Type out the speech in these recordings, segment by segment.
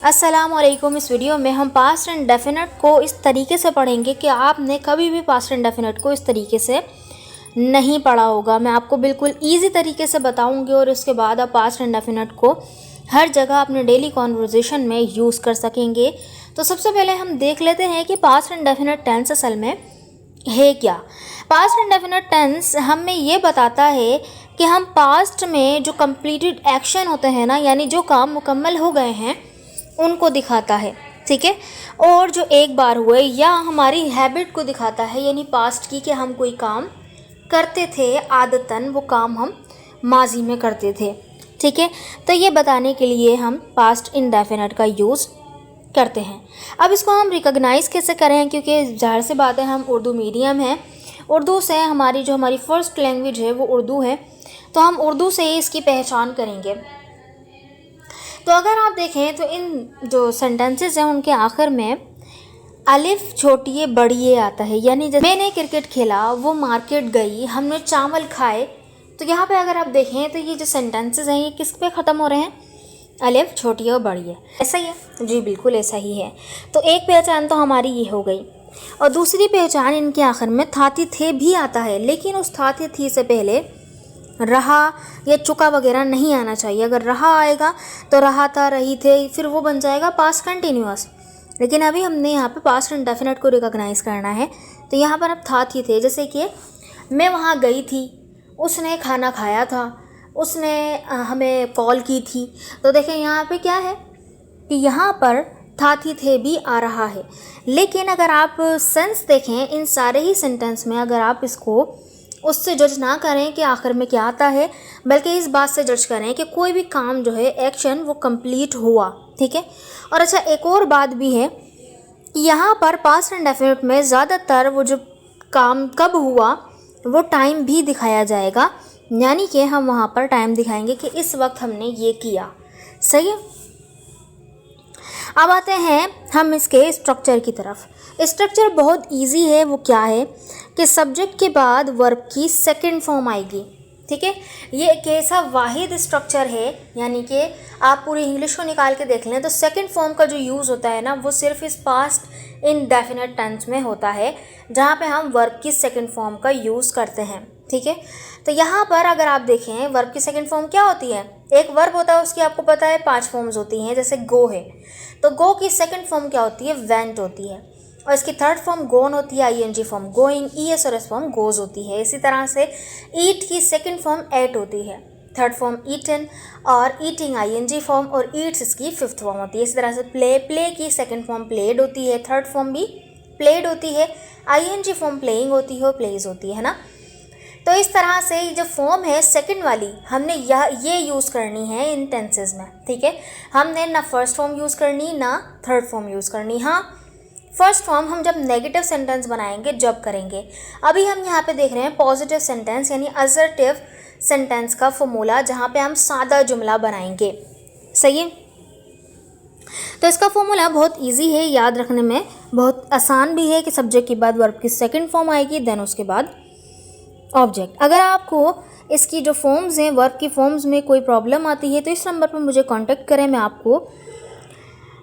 अस्सलामुअलैकुम। इस वीडियो में हम पास्ट एंड डेफिनेट को इस तरीके से पढ़ेंगे कि आपने कभी भी पास्ट एंड डेफिनेट को इस तरीके से नहीं पढ़ा होगा। मैं आपको बिल्कुल इजी तरीके से बताऊंगी और उसके बाद आप पास्ट एंड डेफिनेट को हर जगह अपने डेली कॉन्वर्जेशन में यूज़ कर सकेंगे। तो सबसे पहले हम देख लेते हैं कि पास्ट एंड डेफिनेट टेंस असल में है क्या। पास्ट एंड डेफिनेट टेंस हमें ये बताता है कि हम पास्ट में जो कंप्लीटेड एक्शन होते हैं ना, यानी जो काम मुकम्मल हो गए हैं, उनको दिखाता है। ठीक है। और जो एक बार हुए या हमारी हैबिट को दिखाता है, यानी पास्ट की, कि हम कोई काम करते थे, आदतन वो काम हम माजी में करते थे। ठीक है। तो ये बताने के लिए हम पास्ट इंडेफिनिट का यूज़ करते हैं। अब इसको हम रिकॉग्नाइज़ कैसे करें, क्योंकि ज़ाहिर सी बात है हम उर्दू मीडियम है, उर्दू से हमारी फर्स्ट लैंग्वेज है वो उर्दू है, तो हम उर्दू से ही इसकी पहचान करेंगे। तो अगर आप देखें तो इन जो सेंटेंसेस हैं उनके आखिर में अलिफ छोटी बड़ी आता है, यानी जैसे मैंने क्रिकेट खेला, वो मार्केट गई, हमने चावल खाए। तो यहाँ पे अगर आप देखें तो ये जो सेंटेंसेस हैं ये किस पे ख़त्म हो रहे हैं? अलिफ छोटी और बड़ी है। ऐसा ही है जी, बिल्कुल ऐसा ही है। तो एक पहचान तो हमारी ये हो गई, और दूसरी पहचान इनके आखिर में थाती थे भी आता है, लेकिन उस थाती थी से पहले रहा या चुका वगैरह नहीं आना चाहिए। अगर रहा आएगा तो रहा था, रही थे, फिर वो बन जाएगा पास्ट कंटिन्यूअस। लेकिन अभी हमने यहाँ पे पास्ट इंडेफिनिट को रिकॉग्नाइज़ करना है, तो यहाँ पर अब था थी थे, जैसे कि मैं वहाँ गई थी, उसने खाना खाया था, उसने हमें कॉल की थी। तो देखें यहाँ पे क्या है कि यहाँ पर था थी थे भी आ रहा है। लेकिन अगर आप सेंस देखें इन सारे ही सेंटेंस में, अगर आप इसको उससे जज ना करें कि आखिर में क्या आता है, बल्कि इस बात से जज करें कि कोई भी काम जो है, एक्शन, वो कंप्लीट हुआ। ठीक है। और अच्छा, एक और बात भी है कि यहाँ पर पास्ट एंड डेफिनेट में ज़्यादातर वो जो काम कब हुआ वो टाइम भी दिखाया जाएगा, यानी कि हम वहाँ पर टाइम दिखाएंगे कि इस वक्त हमने ये किया। सही है। अब आते हैं हम इसके स्ट्रक्चर की तरफ। स्ट्रक्चर बहुत इजी है। वो क्या है कि सब्जेक्ट के बाद वर्ब की सेकंड फॉर्म आएगी। ठीक है। ये एक ऐसा वाहिद स्ट्रक्चर है, यानी कि आप पूरी इंग्लिश को निकाल के देख लें तो सेकंड फॉर्म का जो यूज़ होता है ना, वो सिर्फ इस पास्ट इंडेफिनिट टेंस में होता है, जहाँ पे हम वर्ब की सेकंड फॉर्म का यूज़ करते हैं। ठीक है। तो यहाँ पर अगर आप देखें वर्ब की सेकंड फॉर्म क्या होती है, एक वर्ब होता है उसकी आपको पता है 5 फॉर्म्स होती हैं। जैसे गो है, तो गो की सेकंड फॉर्म क्या होती है? वेंट होती है। और इसकी थर्ड फॉर्म गोन होती है, आईएनजी फॉर्म गोइंग, ईएस और एस फॉर्म गोज होती है। इसी तरह से ईट की सेकंड फॉर्म एट होती है, थर्ड फॉर्म ईटन, और ईटिंग आईएनजी फॉर्म, और ईट्स इसकी फिफ्थ फॉर्म होती है। इसी तरह से प्ले की सेकंड फॉर्म प्लेड होती है, थर्ड फॉर्म भी प्लेड होती है, आईएनजी फॉर्म प्लेइंग होती है और प्लेज होती है ना। तो इस तरह से जो फॉर्म है सेकंड वाली, हमने ये यूज़ करनी है इन टेंसेस में। ठीक है। हमने ना फर्स्ट फॉर्म यूज़ करनी ना थर्ड फॉर्म यूज़ करनी। हाँ, फर्स्ट फॉर्म हम जब नेगेटिव सेंटेंस बनाएंगे जब करेंगे। अभी हम यहाँ पे देख रहे हैं पॉजिटिव सेंटेंस यानी असर्टिव सेंटेंस का फॉर्मूला, जहाँ पे हम सादा जुमला बनाएंगे। सही है। तो इसका फॉर्मूला बहुत इजी है, याद रखने में बहुत आसान भी है कि सब्जेक्ट के बाद वर्ब की सेकंड फॉर्म आएगी, देन उसके बाद ऑब्जेक्ट। अगर आपको इसकी जो फॉर्म्स हैं, वर्ब की फॉर्म्स में कोई प्रॉब्लम आती है तो इस नंबर पर मुझे कांटेक्ट करें, मैं आपको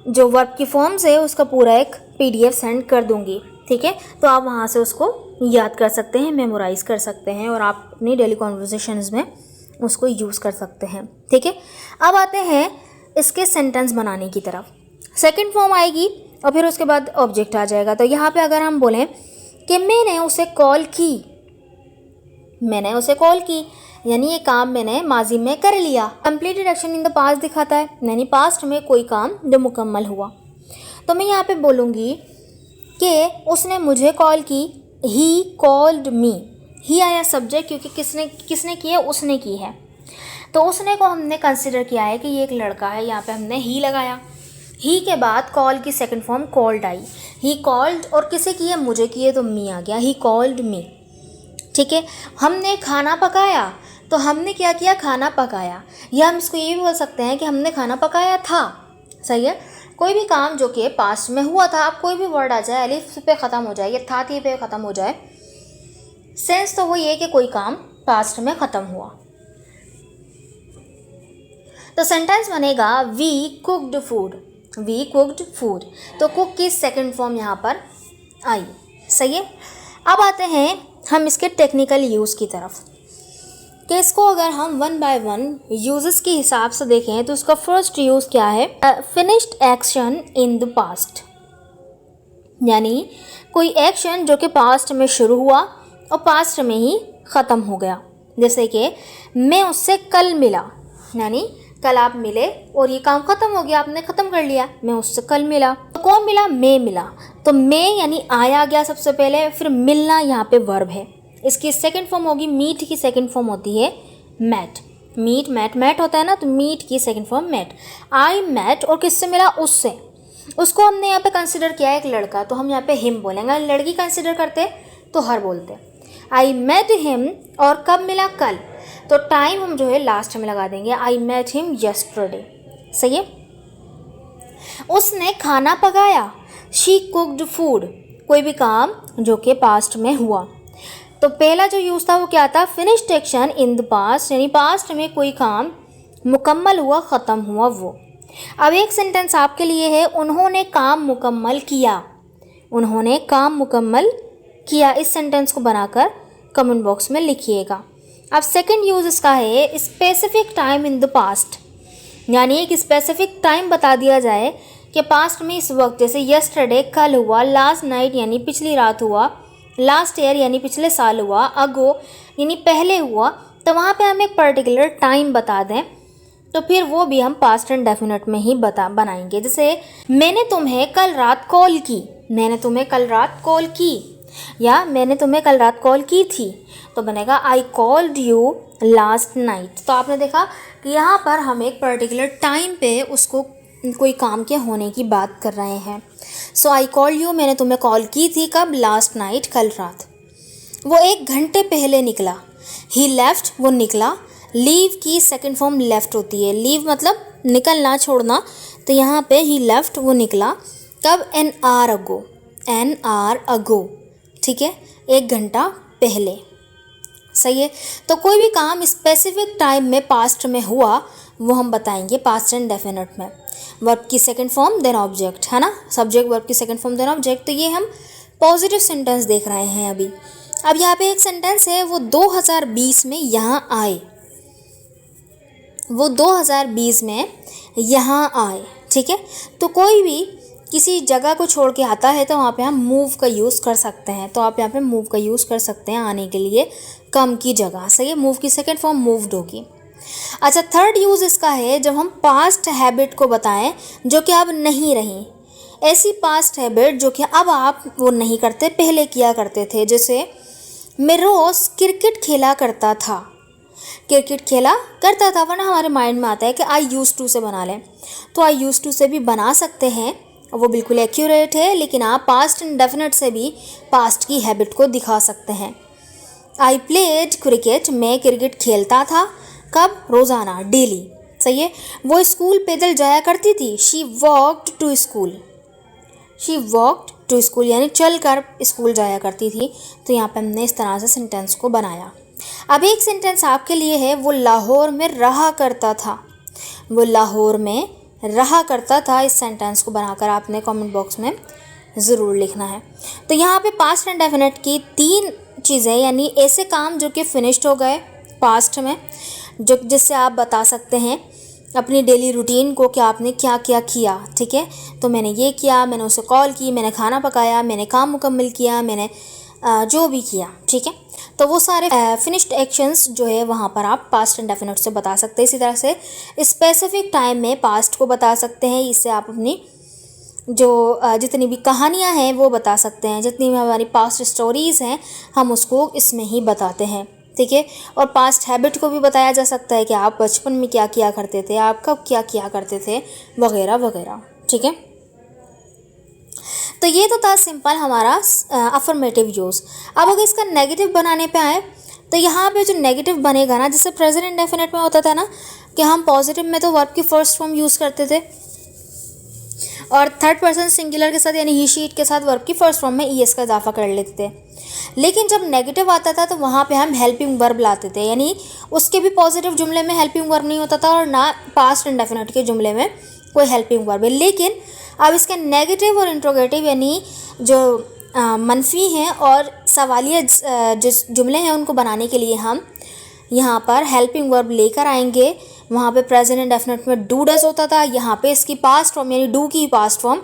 जो वर्ब की फॉर्म्स है उसका पूरा एक पीडीएफ सेंड कर दूंगी। ठीक है। तो आप वहाँ से उसको याद कर सकते हैं, मेमोराइज़ कर सकते हैं, और आप अपनी डेली कॉन्वर्सेशंस में उसको यूज़ कर सकते हैं। ठीक है। अब आते हैं इसके सेंटेंस बनाने की तरफ। सेकंड फॉर्म आएगी और फिर उसके बाद ऑब्जेक्ट आ जाएगा। तो यहाँ पे अगर हम बोलें कि मैंने उसे कॉल की, मैंने उसे कॉल की, यानी ये काम मैंने माजी में कर लिया। Completed action in the past दिखाता है, यानी पास्ट में कोई काम जो मुकम्मल हुआ। तो मैं यहाँ पे बोलूँगी कि उसने मुझे कॉल की, ही कॉल्ड मी। ही आया सब्जेक्ट, क्योंकि किसने की है? उसने की है। तो उसने को हमने कंसिडर किया है कि ये एक लड़का है, यहाँ पे हमने ही लगाया। ही के बाद कॉल की second form called I. He called, और किसे की है? मुझे की है, तो मी आ गया, ही कॉल्ड मी। ठीक है। हमने खाना पकाया, तो हमने क्या किया? खाना पकाया। या हम इसको ये भी बोल सकते हैं कि हमने खाना पकाया था। सही है। कोई भी काम जो कि पास्ट में हुआ था, अब कोई भी वर्ड आ जाए अलिफ पे ख़त्म हो जाए या था थी पे ख़त्म हो जाए, सेंस तो वो ये कि कोई काम पास्ट में ख़त्म हुआ। तो सेंटेंस बनेगा we cooked food. We cooked food, तो कुक की सेकंड फॉर्म यहाँ पर आई। सही है। अब आते हैं हम इसके टेक्निकल यूज़ की तरफ, कि इसको अगर हम वन बाय वन यूजेस के हिसाब से देखें तो उसका फर्स्ट यूज़ क्या है, finished action in the past, यानी कोई एक्शन जो कि पास्ट में शुरू हुआ और पास्ट में ही ख़त्म हो गया। जैसे कि मैं उससे कल मिला, यानी कल आप मिले और ये काम ख़त्म हो गया, आपने ख़त्म कर लिया। मैं उससे कल मिला, तो कौन मिला, मैं मिला, तो मैं यानी आया गया सबसे पहले, फिर मिलना यहाँ पे वर्ब है। इसकी सेकंड फॉर्म होगी, मीट की सेकंड फॉर्म होती है मैट। मीट मैट मैट होता है ना, तो मीट की सेकंड फॉर्म मैट। आई मैट, और किससे मिला, उससे। उसको हमने यहाँ पे कंसिडर किया है एक लड़का, तो हम यहाँ पे हिम बोलेंगे। लड़की कंसिडर करते तो हर बोलते। आई मेट हिम, और कब मिला, कल, तो टाइम हम जो है लास्ट में लगा देंगे, आई मेट हिम यस्टरडे। सही है। उसने खाना पकाया, शी कुक्ड फूड, कोई भी काम जो कि पास्ट में हुआ। तो पहला जो यूज़ था वो क्या था, finished action in the past, यानी पास्ट में कोई काम मुकम्मल हुआ, ख़त्म हुआ वो। अब एक सेंटेंस आपके लिए है, उन्होंने काम मुकम्मल किया। उन्होंने काम मुकम्मल किया, इस सेंटेंस को बनाकर कमेंट बॉक्स में लिखिएगा। अब सेकंड यूज़ इसका है, specific time in the past, यानी एक स्पेसिफिक टाइम बता दिया जाए कि पास्ट में इस वक्त, जैसे यस्टरडे कल हुआ, लास्ट नाइट यानी पिछली रात हुआ, लास्ट ईयर यानी पिछले साल हुआ, अगो यानी पहले हुआ, तो वहाँ पे हम एक पर्टिकुलर टाइम बता दें तो फिर वो भी हम पास्ट एंड डेफिनेट में ही बनाएंगे। जैसे मैंने तुम्हें कल रात कॉल की, मैंने तुम्हें कल रात कॉल की, या मैंने तुम्हें कल रात कॉल की थी, तो बनेगा I called you last night. तो आपने देखा कि यहाँ पर हम एक पर्टिकुलर टाइम पे उसको कोई काम के होने की बात कर रहे हैं। सो आई कॉल्ड यू, मैंने तुम्हें कॉल की थी, कब, लास्ट नाइट, कल रात। वो 1 घंटे पहले निकला, ही लेफ्ट, वो निकला। लीव की सेकंड फॉर्म लेफ्ट होती है, लीव मतलब निकलना, छोड़ना, तो यहाँ पे ही लेफ्ट, वो निकला, कब, an hour ago, an hour ago, ठीक है, 1 घंटा पहले। सही है। तो कोई भी काम स्पेसिफिक टाइम में पास्ट में हुआ वो हम बताएंगे पास्ट एंड डेफिनेट में। वर्ब की सेकंड फॉर्म देन ऑब्जेक्ट, है ना, सब्जेक्ट वर्ब की सेकंड फॉर्म देन ऑब्जेक्ट। तो ये हम पॉजिटिव सेंटेंस देख रहे हैं अभी। अब यहाँ पे एक सेंटेंस है, वो 2020 में यहाँ आए, वो 2020 में यहाँ आए, ठीक है। तो कोई भी किसी जगह को छोड़ के आता है तो वहाँ पे हम मूव का यूज़ कर सकते हैं। तो आप यहाँ पे मूव का यूज़ कर सकते हैं आने के लिए, कम की जगह। सही है। मूव की सेकंड फॉर्म मूव्ड होगी। अच्छा, थर्ड यूज़ इसका है जब हम पास्ट हैबिट को बताएं जो कि अब नहीं रही, ऐसी पास्ट हैबिट जो कि अब आप वो नहीं करते, पहले किया करते थे। जैसे मैं रोज़ क्रिकेट खेला करता था, क्रिकेट खेला करता था, वरना हमारे माइंड में आता है कि आई यूज़ टू से बना लें, तो आई यूज़ टू से भी बना सकते हैं, वो बिल्कुल एक्यूरेट है। लेकिन आप पास्ट इंडेफिनिट से भी पास्ट की हैबिट को दिखा सकते हैं। आई प्लेड क्रिकेट, मैं क्रिकेट खेलता था, कब, रोज़ाना, डेली। सही है। वो स्कूल पैदल जाया करती थी, she walked to school, she walked to school यानी चल कर स्कूल जाया करती थी। तो यहाँ पे हमने इस तरह से सेंटेंस को बनाया। अब एक सेंटेंस आपके लिए है, वो लाहौर में रहा करता था, वो लाहौर में रहा करता था। इस सेंटेंस को बनाकर आपने कमेंट बॉक्स में ज़रूर लिखना है। तो यहाँ पे पास्ट एंड डेफिनेट की 3 चीज़ें, यानी ऐसे काम जो कि फिनिश्ड हो गए पास्ट में, जो जिससे आप बता सकते हैं अपनी डेली रूटीन को कि आपने क्या क्या किया। ठीक है। तो मैंने ये किया, मैंने उसे कॉल की, मैंने खाना पकाया, मैंने काम मुकम्मल किया, मैंने जो भी किया। ठीक है। तो वो सारे फिनिश्ड एक्शंस जो है वहाँ पर आप पास्ट एंड डेफिनेट से बता सकते हैं। इसी तरह से स्पेसिफिक टाइम में पास्ट को बता सकते हैं। इससे आप अपनी जो जितनी भी कहानियाँ हैं वो बता सकते हैं, जितनी भी हमारी पास्ट स्टोरीज़ हैं हम उसको इसमें ही बताते हैं। ठीक है। और पास्ट हैबिट को भी बताया जा सकता है कि आप बचपन में क्या किया करते थे, आप कब क्या किया करते थे, वगैरह वगैरह। ठीक है। तो ये तो था सिंपल हमारा अफर्मेटिव यूज़। अब अगर इसका नेगेटिव बनाने पे आए तो यहाँ पे जो नेगेटिव बनेगा ना, जैसे प्रेजेंट इंडेफिनिट में होता था ना कि हम पॉजिटिव में तो वर्ब की फर्स्ट फॉर्म यूज़ करते थे और थर्ड पर्सन सिंगुलर के साथ यानी ही शीट के साथ वर्ब की फर्स्ट फॉर्म में ईएस का इजाफा कर लेते थे। लेकिन जब नेगेटिव आता था तो वहाँ पे हम हेल्पिंग वर्ब लाते थे, यानी उसके भी पॉजिटिव जुमले में हेल्पिंग वर्ब नहीं होता था और ना पास्ट इंडेफिनिट के जुमले में कोई हेल्पिंग वर्ब है। लेकिन अब इसके नेगेटिव और इंट्रोगेटिव यानी जो मनफी हैं और सवालिया जिस जुमले हैं उनको बनाने के लिए हम यहाँ पर हेल्पिंग वर्ब लेकर आएंगे। वहाँ पे प्रेजेंट इंडेफिनिट में डू डज होता था, यहाँ पे इसकी पास्ट फॉर्म यानी डू की पास्ट फॉर्म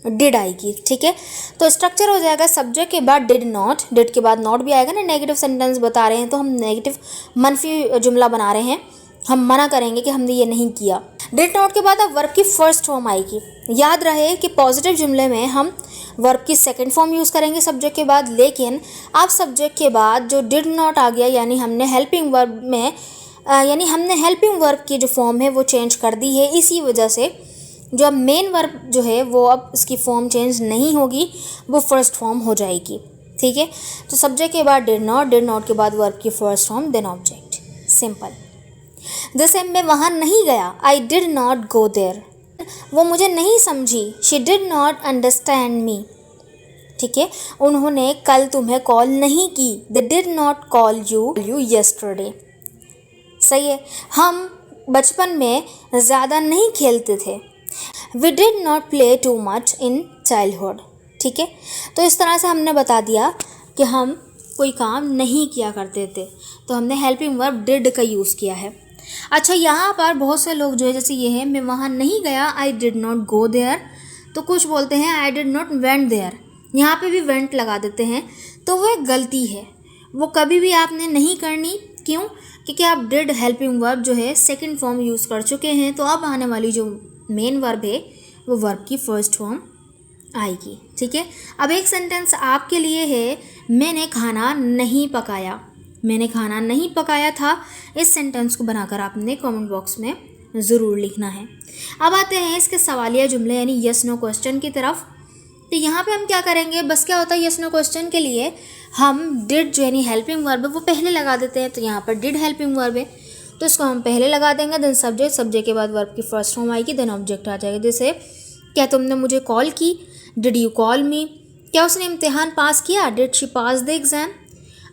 डिड आएगी। ठीक है, तो स्ट्रक्चर हो जाएगा सब्जेक्ट के बाद डिड नॉट, डिड के बाद नॉट भी आएगा ना। नेगेटिव सेंटेंस बता रहे हैं तो हम नेगेटिव मनफी जुमला बना रहे हैं, हम मना करेंगे कि हमने ये नहीं किया। डिड नॉट के बाद अब वर्ब की फर्स्ट फॉर्म आएगी। याद रहे कि पॉजिटिव जुमले में हम वर्ब की सेकंड फॉर्म यूज़ करेंगे सब्जेक्ट के बाद, लेकिन अब सब्जेक्ट के बाद जो डिड नॉट आ गया यानी हमने हेल्पिंग वर्ब में हमने हेल्पिंग वर्ब की जो फॉर्म है वो चेंज कर दी है। इसी वजह से जो अब मेन वर्ब जो है वो अब इसकी फॉर्म चेंज नहीं होगी, वो फर्स्ट फॉर्म हो जाएगी। ठीक है, तो सब्जेक्ट के बाद डिड नॉट के बाद वर्ब की first form then object, simple. जैसे मैं वहाँ नहीं गया, I did not go there, वो मुझे नहीं समझी, she did not understand me. ठीक है, उन्होंने कल तुम्हें कॉल नहीं की, they did not call you yesterday. सही है, हम बचपन में ज़्यादा नहीं खेलते थे, we did not play too much in childhood. ठीक है, तो इस तरह से हमने बता दिया कि हम कोई काम नहीं किया करते थे, तो हमने हेल्पिंग वर्ब डिड का यूज़ किया है। अच्छा, यहाँ पर बहुत से लोग जो है, जैसे ये है मैं वहाँ नहीं गया, I did not go there, तो कुछ बोलते हैं I did not went there, यहाँ पे भी वेंट लगा देते हैं, तो वो एक गलती है, वो कभी भी आपने नहीं करनी। क्यों? क्योंकि आप डिड हेल्पिंग वर्ब जो है सेकंड फॉर्म यूज़ कर चुके हैं, तो अब आने वाली जो मेन वर्ब है वो वर्ब की फर्स्ट फॉर्म आएगी। ठीक है, अब एक सेंटेंस आपके लिए है, मैंने खाना नहीं पकाया, मैंने खाना नहीं पकाया था। इस सेंटेंस को बनाकर आपने कमेंट बॉक्स में ज़रूर लिखना है। अब आते हैं इसके सवालिया जुमले यानी यस नो क्वेश्चन की तरफ। तो यहाँ पे हम क्या करेंगे, बस क्या होता है यस नो क्वेश्चन के लिए हम डिड जो यानी हेल्पिंग वर्ब है वो पहले लगा देते हैं। तो यहाँ पर डिड हेल्पिंग वर्ब है तो इसको हम पहले लगा देंगे, देन सब्जेक्ट, सब्जेक्ट के बाद वर्ब की फर्स्ट फॉर्म आएगी, देन ऑब्जेक्ट आ जाएगा। जैसे क्या तुमने मुझे कॉल की, डिड यू कॉल मी, क्या उसने इम्तिहान पास किया, did she pass the exam.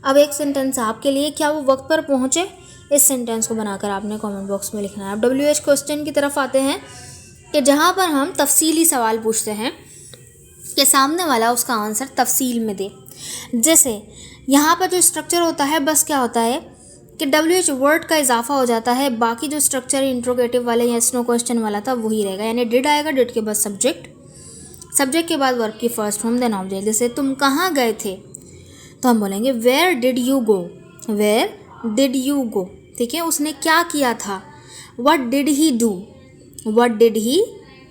अब एक सेंटेंस आपके लिए, क्या वो वक्त पर पहुँचे। इस सेंटेंस को बनाकर आपने कमेंट बॉक्स में लिखना है। अब WH क्वेश्चन की तरफ आते हैं कि जहाँ पर हम तफसीली सवाल पूछते हैं कि सामने वाला उसका आंसर तफसील में दे। जैसे यहाँ पर जो स्ट्रक्चर होता है बस क्या होता है कि WH वर्ड का इजाफा हो जाता है, बाकी जो स्ट्रक्चर इंट्रोगेटिव वाले या यस नो क्वेश्चन वाला था वही रहेगा। यानी डिड आएगा, डिड के बाद सब्जेक्ट, सब्जेक्ट के बाद वर्ब की फर्स्ट फॉर्म देन ऑब्जेक्ट। जैसे तुम कहाँ गए थे तो हम बोलेंगे where did you go, where did you go. ठीक है, उसने क्या किया था, what did he do, what did he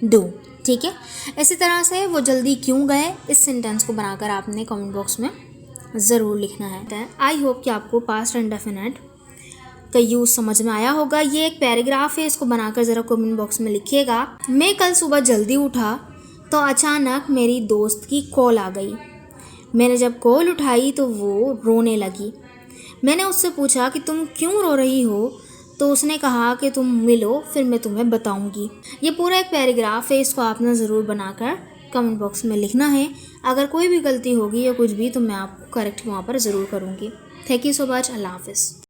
do. ठीक है, इसी तरह से वो जल्दी क्यों गए, इस सेंटेंस को बनाकर आपने कमेंट बॉक्स में ज़रूर लिखना है। आई होप कि आपको पास्ट इंडेफिनिट का यूज़ समझ में आया होगा। ये एक पैराग्राफ है, इसको बनाकर ज़रा कमेंट बॉक्स में लिखिएगा। मैं कल सुबह जल्दी उठा तो अचानक मेरी दोस्त की कॉल आ गई। मैंने जब कॉल उठाई तो वो रोने लगी। मैंने उससे पूछा कि तुम क्यों रो रही हो, तो उसने कहा कि तुम मिलो फिर मैं तुम्हें बताऊंगी। ये पूरा एक पैराग्राफ है, इसको आपने ज़रूर बनाकर कमेंट बॉक्स में लिखना है। अगर कोई भी गलती होगी या कुछ भी तो मैं आपको करेक्ट वहाँ पर ज़रूर करूँगी। थैंक यू सो मच, अल्लाह हाफ़िज़।